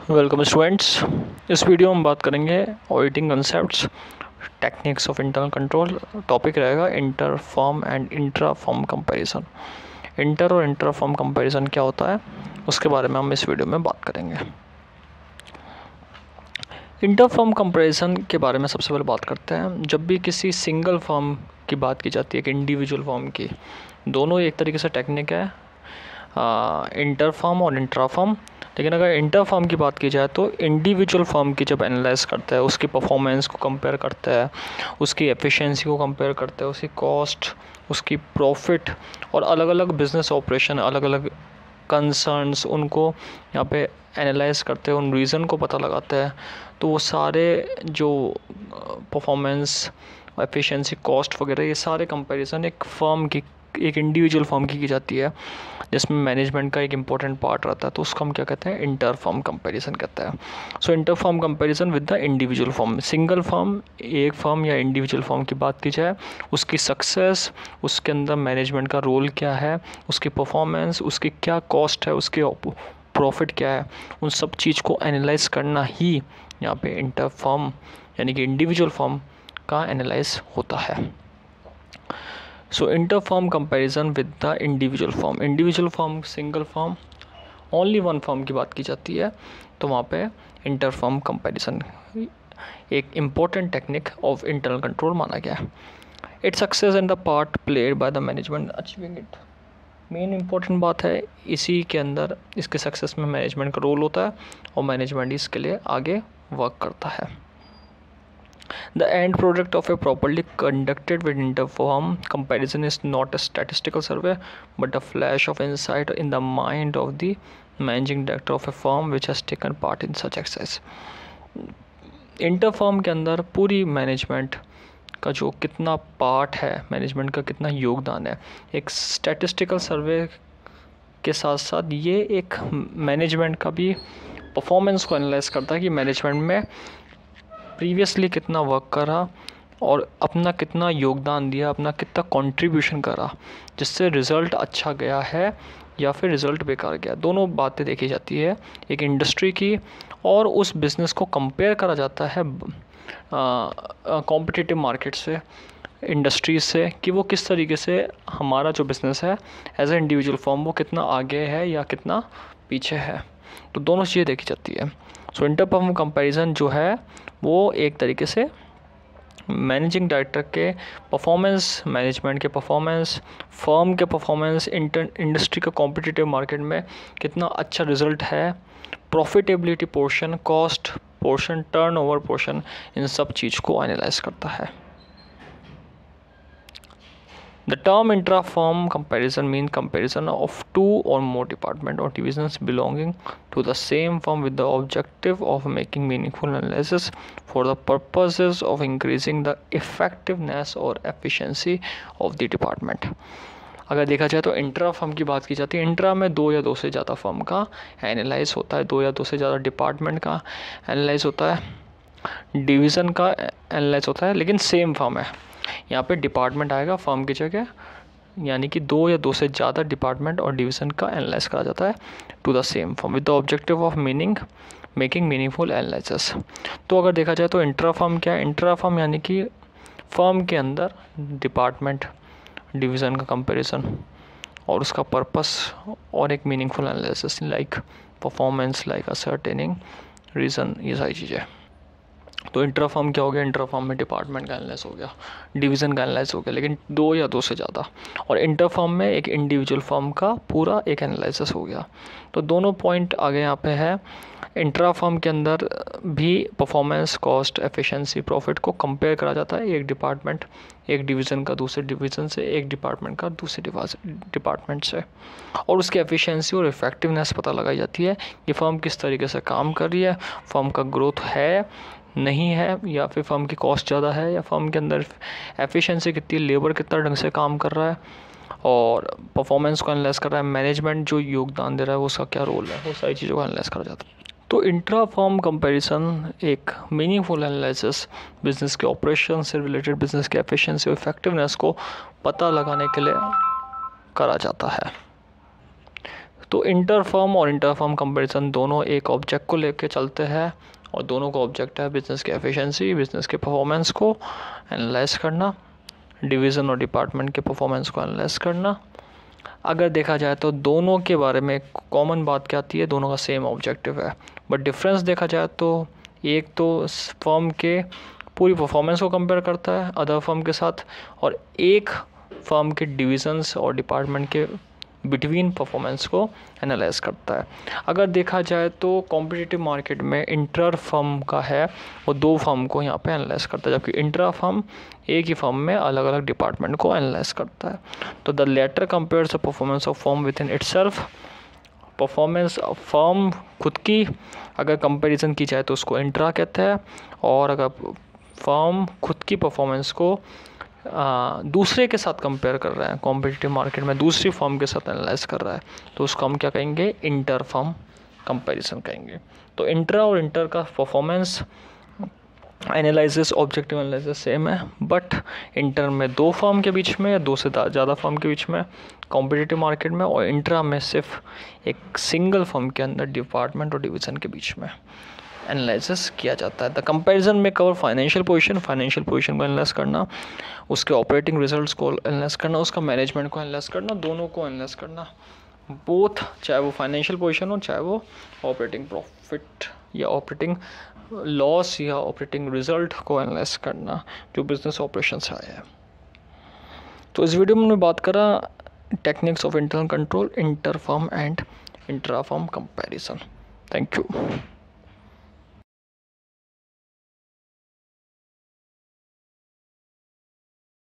Welcome students. इस video में हम बात करेंगे auditing concepts, techniques of internal control. Topic रहेगा inter firm and intra firm comparison. Inter और इंट्रा फर्म कंपैरिजन क्या होता है उसके बारे में हम इस वीडियो में बात करेंगे। इंटर फर्म कंपैरिजन के बारे में सबसे पहले बात करते हैं। जब भी किसी सिंगल फर्म की बात की जाती है कि इंडिविजुअल फर्म की, दोनों एक तरीके से टेक्निक है, इंटर फर्म और इंट्रा फर्म। लेकिन अगर इंटर फर्म की बात की जाए तो इंडिविजुअल फर्म की जब एनालाइज करता है, उसकी परफॉर्मेंस को कंपेयर करता है, उसकी एफिशिएंसी को कंपेयर करता है, उसकी कॉस्ट, उसकी प्रॉफिट और अलग अलग बिजनेस ऑपरेशन, अलग अलग कंसर्न्स, उनको यहाँ पे एनालाइज करते हैं, उन रीज़न को पता लगाते हैं, तो वो सारे जो परफॉर्मेंस, एफिशिएंसी, कॉस्ट वगैरह, ये सारे कंपैरिजन एक फ़र्म की, एक इंडिविजुअल फर्म की जाती है, जिसमें मैनेजमेंट का एक इम्पॉर्टेंट पार्ट रहता है। तो उसको हम क्या कहते हैं? इंटर फर्म कंपैरिजन कहते हैं। So inter firm comparison with the individual firm. Single firm, एक फर्म या इंडिविजुअल फर्म की बात की जाए, उसकी सक्सेस, उसके अंदर मैनेजमेंट का रोल क्या है, उसकी परफॉर्मेंस, उसकी क्या कॉस्ट है, उसके प्रॉफिट क्या है, उन सब चीज़ को एनालाइज करना ही यहाँ पे इंटर फर्म यानी कि इंडिविजुअल फर्म का एनालाइज होता है। So inter firm comparison with the individual firm. Individual firm, single firm, only one firm की बात की जाती है, तो वहाँ पे इंटर फर्म कंपेरिजन एक important technique of internal control माना गया है। It's success and the part played by the management achieving it. Main important बात है, इसी के अंदर इसके सक्सेस में मैनेजमेंट का रोल होता है और मैनेजमेंट इसके लिए आगे वर्क करता है। The end product of a properly conducted with inter-firm comparison is not a statistical survey, but a flash of insight in the mind of the managing director of a firm which has taken part in such exercise. Inter-firm के अंदर पूरी management का जो कितना part है, management का कितना योगदान है, एक स्टैटिस्टिकल सर्वे के साथ साथ ये एक मैनेजमेंट का भी परफॉर्मेंस को एनालाइज करता है कि मैनेजमेंट में प्रीवियसली कितना वर्क करा और अपना कितना योगदान दिया, अपना कितना कंट्रीब्यूशन करा, जिससे रिज़ल्ट अच्छा गया है या फिर रिज़ल्ट बेकार गया। दोनों बातें देखी जाती है एक इंडस्ट्री की, और उस बिज़नेस को कंपेयर करा जाता है कॉम्पिटिटिव मार्केट से, इंडस्ट्रीज से, कि वो किस तरीके से हमारा जो बिज़नेस है एज ए इंडिविजुअल फर्म वो कितना आगे है या कितना पीछे है। तो दोनों चीज़ें देखी जाती है। सो इंटर फर्म कंपैरिजन जो है वो एक तरीके से मैनेजिंग डायरेक्टर के परफॉर्मेंस, मैनेजमेंट के परफॉर्मेंस, फर्म के परफॉर्मेंस, इंडस्ट्री का कॉम्पिटिटिव मार्केट में कितना अच्छा रिजल्ट है, profitability portion, cost portion, turnover portion, इन सब चीज़ को एनालाइज करता है। The term intra-firm comparison means comparison of two or more departments or divisions belonging to the same firm with the objective of making meaningful analysis for the purposes of increasing the effectiveness or efficiency of the department. अगर देखा जाए तो intra firm की बात की जाती है, intra में दो या दो से ज़्यादा फर्म का एनालाइज होता है, दो या दो से ज़्यादा डिपार्टमेंट का एनालाइज होता है, डिवीज़न का एनालाइज होता है, लेकिन सेम फर्म है। यहाँ पे डिपार्टमेंट आएगा फर्म की जगह, यानी कि दो या दो से ज़्यादा डिपार्टमेंट और डिवीज़न का एनालाइज करा जाता है to the same firm with the objective of making meaningful analysis. तो अगर देखा जाए तो इंट्रा फर्म क्या है? इंट्रा फर्म यानी कि फर्म के अंदर डिपार्टमेंट, डिवीज़न का कंपैरिजन और उसका पर्पस और एक meaningful analysis like performance, like ascertaining reason, ये सारी चीज़ें। तो इंट्रा फर्म क्या हो गया? इंट्रा फर्म में डिपार्टमेंट का एनालाइज हो गया, डिवीज़न का एनालाइज हो गया, लेकिन दो या दो से ज़्यादा, और इंटर फर्म में एक इंडिविजुअल फर्म का पूरा एक एनालिसिस हो गया। तो दोनों पॉइंट आगे यहाँ पे है। इंट्रा फर्म के अंदर भी परफॉर्मेंस, कॉस्ट, एफिशिएंसी, प्रॉफिट को कंपेयर करा जाता है, एक डिपार्टमेंट, एक डिवीज़न का दूसरे डिवीज़न से, एक डिपार्टमेंट का दूसरे डिपार्टमेंट से, और उसकी एफिशिएंसी और इफ़ेक्टिवनेस पता लगाई जाती है कि फ़र्म किस तरीके से काम कर रही है, फर्म का ग्रोथ है नहीं है, या फिर फर्म की कॉस्ट ज़्यादा है, या फर्म के अंदर एफिशिएंसी कितनी, लेबर कितना ढंग से काम कर रहा है, और परफॉर्मेंस को एनालाइज कर रहा है, मैनेजमेंट जो योगदान दे रहा है वो उसका क्या रोल है, वो सारी चीज़ों को एनालाइज करा जाता है। तो इंट्रा फर्म कंपैरिजन एक मीनिंगफुल एनालिसिस बिजनेस के ऑपरेशन से रिलेटेड, बिजनेस के एफिशिएंसी और इफेक्टिवनेस को पता लगाने के लिए करा जाता है। तो इंटर फर्म और इंटर फर्म कंपेरिजन दोनों एक ऑब्जेक्ट को लेके चलते हैं और दोनों का ऑब्जेक्ट है बिजनेस की एफिशिएंसी, बिजनेस के परफॉर्मेंस को एनालाइज करना, डिवीज़न और डिपार्टमेंट के परफॉर्मेंस को एनालाइज करना। अगर देखा जाए तो दोनों के बारे में कॉमन बात क्या आती है, दोनों का सेम ऑब्जेक्टिव है, बट डिफरेंस देखा जाए तो एक तो फर्म के पूरी परफॉर्मेंस को कंपेयर करता है अदर फर्म के साथ, और एक फर्म के डिविजन्स और डिपार्टमेंट के बिटवीन परफॉर्मेंस को एनालाइज करता है। अगर देखा जाए तो कॉम्पिटिटिव मार्केट में इंटर फर्म का है वो दो फर्म को यहाँ पे एनालाइज करता है, जबकि इंट्रा फर्म एक ही फर्म में अलग अलग डिपार्टमेंट को एनालाइज करता है। तो the latter compares the performance of firm within itself, performance of firm खुद की अगर कंपैरिजन की जाए तो उसको इंट्रा कहते हैं, और अगर फर्म खुद की परफॉर्मेंस को दूसरे के साथ कंपेयर कर रहा है, कॉम्पिटिटिव मार्केट में दूसरी फर्म के साथ एनालाइज कर रहा है, तो उसको हम क्या कहेंगे, इंटर फर्म कंपैरिजन कहेंगे। तो इंट्रा और इंटर का performance analysis objective analysis same है, बट इंटर में दो फर्म के बीच में या दो से ज़्यादा फर्म के बीच में कॉम्पिटिटिव मार्केट में, और इंट्रा में सिर्फ एक सिंगल फर्म के अंदर डिपार्टमेंट और डिवीज़न के बीच में एनालिसिस किया जाता है। द कंपैरिजन में कवर फाइनेंशियल पोजीशन को एनालाइज करना, उसके ऑपरेटिंग रिजल्ट्स को एनालाइज करना, उसका मैनेजमेंट को एनालाइज करना, दोनों को एनालाइज करना, बोथ, चाहे वो फाइनेंशियल पोजीशन हो चाहे वो ऑपरेटिंग प्रॉफिट या ऑपरेटिंग लॉस या ऑपरेटिंग रिजल्ट को एनालाइज करना जो बिजनेस ऑपरेशन से आया है। तो इस वीडियो में हमने बात करा techniques of internal control, inter firm and intra firm comparison. Thank you.